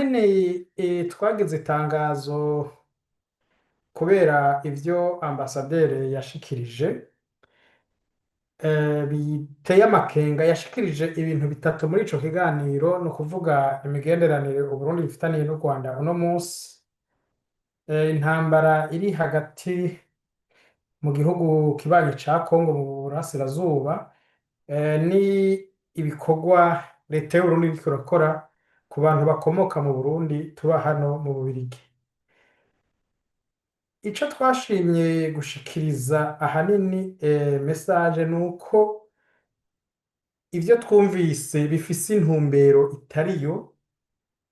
ahanini twagize itangazo kubera ivyo ambasaderi yashikirije biteye amakenga. Yashikirije ibintu bitatu muri ico kiganiro, ni ukuvuga imigenderanire Uburundi bifitaniye n'u Rwanda uno munsi, intambara iri hagati mu gihugu kibanyi ca Kongo mu burasirazuba, ni ibikorwa leta y'Uburundi iriko irakora ku bantu bakomoka mu Burundi tuba hano mu Bubirigi. Ico twashimye gushikiriza ahanini message nuko ivyo twumvise bifise intumbero itariyo,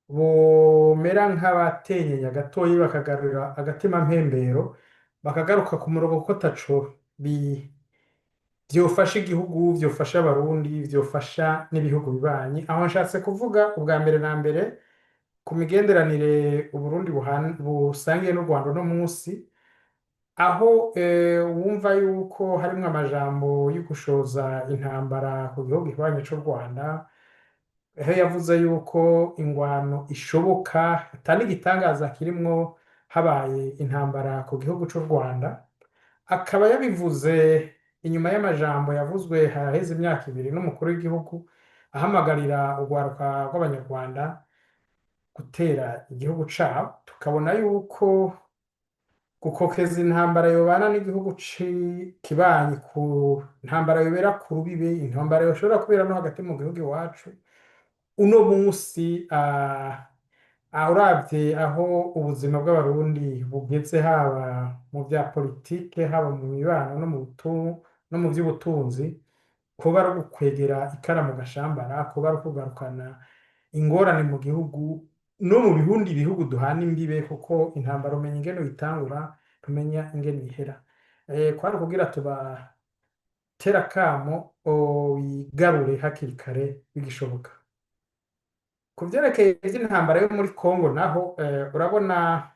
bomera nk'abatenyenya gatoyi bakagarura agatima mpembero, bakagaruka ku murongo kuko ataco vyofasha igihugu, vyofasha abarundi, vyofasha n'ibihugu bibanyi. Aho nshatse kuvuga ubwa mbere na mbere ku migenderanire Uburundi busangiye n'u Rwanda uno munsi, aho wumva yuko harimwo amajambo yo gushoza intambara ku gihugu kibanyi c'u Rwanda, aho yavuze yuko ingwano ishoboka ata n'igitangaza kirimwo habaye intambara ku gihugu c'u Rwanda. Akaba yabivuze inyuma y'amajambo yavuzwe haraheze imyaka ibiri n'umukuru w'igihugu ahamagarira urwaruka rw'Abanyarwanda gutera igihugu cabo. Tukabona yuko gukokeza intambara yobana n'igihugu kibanyi, ku ntambara yobera ku rubibe, intambara yoshobora kubera no hagati mu gihugu iwacu uno munsi, uravye aho ubuzima bw'abarundi bugeze, haba mu vya politike, haba mu mibano no mu vy'ubutunzi, kuba ari ugukwegera ikara mu gashambara, kuba ari ukugarukana ingorane mu gihugu no mu bihugu duhana imbibe, kuko intambara umenya ingene uyitangura ntumenya ingene ihera. Kwari ukugira tubatera akamo bigarure hakiri kare bigishoboka. Ku vyerekeye ivy'intambara yo muri Kongo naho, urabona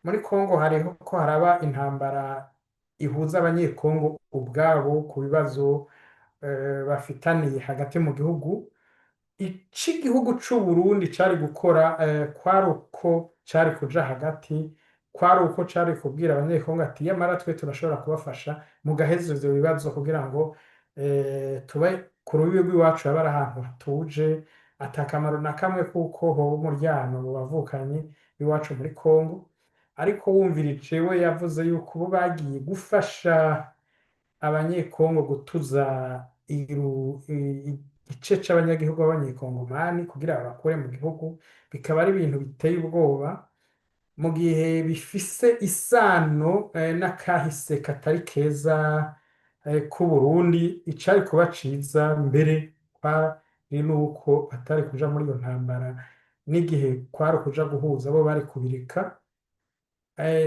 muri Kongo hariho ko haraba intambara ihuza abanyekongo ubwabo ku bibazo bafitaniye hagati mu gihugu. Ico igihugu c'Uburundi cari gukora kwari uko cari kuja hagati, kwari uko cari kubwira abanyekongo ati yamara twe turashobora kubafasha mugaheza ivyo bibazo kugira ngo tube ku rubibe rw'iwacu haba ari ahantu hatuje, ata kamaro na kamwe kuko hoba umuryano mu bavukanyi b'iwacu muri Kongo. Ariko wumvirije we yavuze yuko bo bagiye gufasha abanyekongo gutuza igice c'abanyagihugu b'abanyekongomani kugira babakure mu gihugu. Bikaba ari ibintu biteye ubwoba mu gihe bifise isano n'akahise katari keza k'Uburundi. Icari kuba ciza mbere kwari nuko batari kuja muri iyo ntambara, n'igihe kwari ukuja guhuza bo bari kubireka.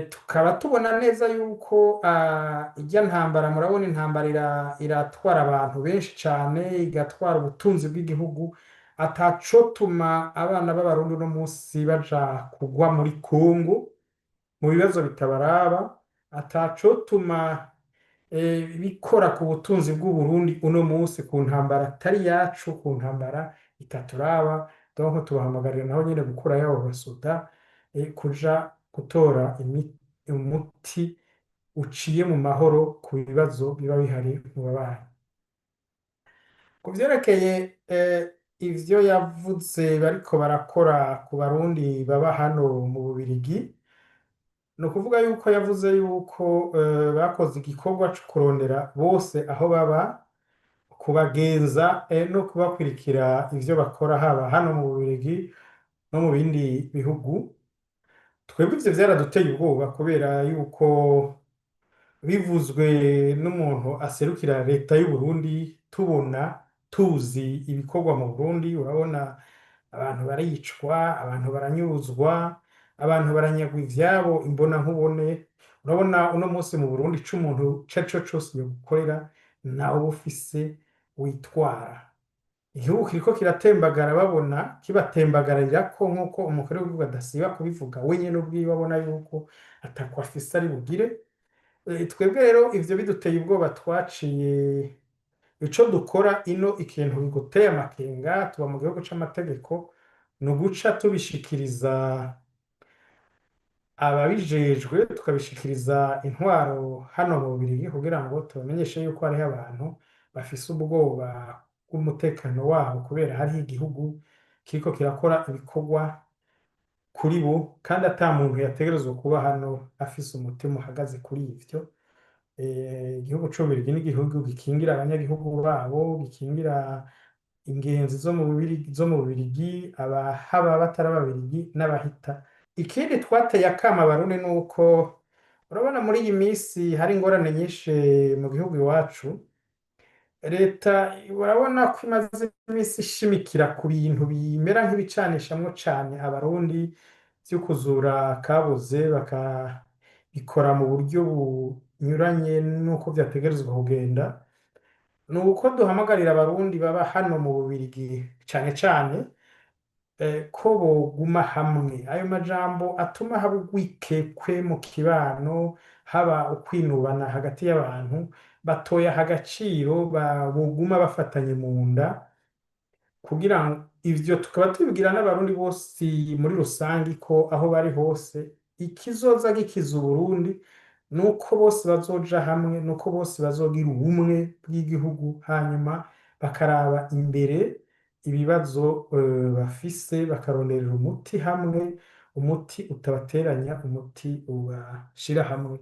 Tukaba tubona neza yuko irya ntambara, murabona intambara iratwara abantu benshi cane, igatwara ubutunzi bw'igihugu. Atacotuma abana b'abarundi uno munsi baja kugwa muri Kongo mu bibazo bitabaraba, atacotuma bikora ku butunzi bw'Uburundi uno munsi ku ntambara atari yacu, ku ntambara itaturaba. Donc tubahamagarira naho nyene gukurayo abo basoda, kuja gutora umuti uciye mu mahoro ku bibazo biba bihari mu babanyi. Ku vyerekeye ivyo yavuze bariko barakora ku barundi baba hano mu Bubirigi, ni ukuvuga yuko yavuze yuko bakoze igikorwa co kurondera bose aho baba, kubagenza no kubakurikira ivyo bakora haba hano mu Bubirigi no mu bindi bihugu. Twebwe ivyo vyaraduteye ubwoba kubera yuko bivuzwe n'umuntu aserukira leta y'Uburundi, tubona tuzi ibikorwa mu Burundi. Urabona abantu baricwa, abantu baranyuruzwa, abantu baranyagwa ivyabo imbona nkubone. Urabona uno munsi mu Burundi ico umuntu carico cose yogukorera nawe uba ufise witwara. Igihugu kiriko kiratembagara, babona kibatembagarirako nk'uko umukuru w'igihugu adasiba kubivuga we nyene ubwiwe abona yuko atako afise ari bugire. Twebwe rero ivyo biduteye ubwoba, twaciye ico dukora ino ikintu giteye amakenga. Tuba mu gihugu c'amategeko, ni uguca tubishikiriza ababijejwe, tukabishikiriza intwaro hano mu Bubiligi kugira ngo tubamenyeshe yuko hariho abantu bafise ubwoba bw'umutekano wabo kubera hariho igihugu kiriko kirakora ibikorwa kuri bo kandi ata muntu yategerezwa kuba hano afise umutima uhagaze kuri ivyo. Igihugu c'Ububiligi ni igihugu gikingira abanyagihugu babo, gikingira ingenzi zo mu Bubiligi, abahaba batari Ababiligi n'abahita. Ikindi twateye akamo Abarundi ni uko urabona muri iyi minsi hari ingorane nyinshi mu gihugu iwacu. Leta urabona ko imaze iminsi ishimikira ku bintu bimera nk'ibicanishamwo cane Abarundi vyo kuzura akabuze, bakabikora mu buryo bunyuranye n'uko vyategerezwa kugenda. Ni uko duhamagarira Abarundi baba hano mu Bubirigi cane cane ko boguma hamwe. Ayo majambo atuma haba urwikekwe mu kibano, haba ukwinubana hagati y'abantu, batoyaha agaciro, boguma bafatanye mu nda kugira ngo ivyo tukaba tubibwira n'Abarundi bose muri rusangi ko aho bari hose ikizoza gikiza Uburundi nuko bose bazoja hamwe, nuko bose bazogira ubumwe bw'igihugu, hanyuma bakaraba imbere ibibazo bafise bakaronderera umuti hamwe, umuti utabateranya, umuti ubashira hamwe.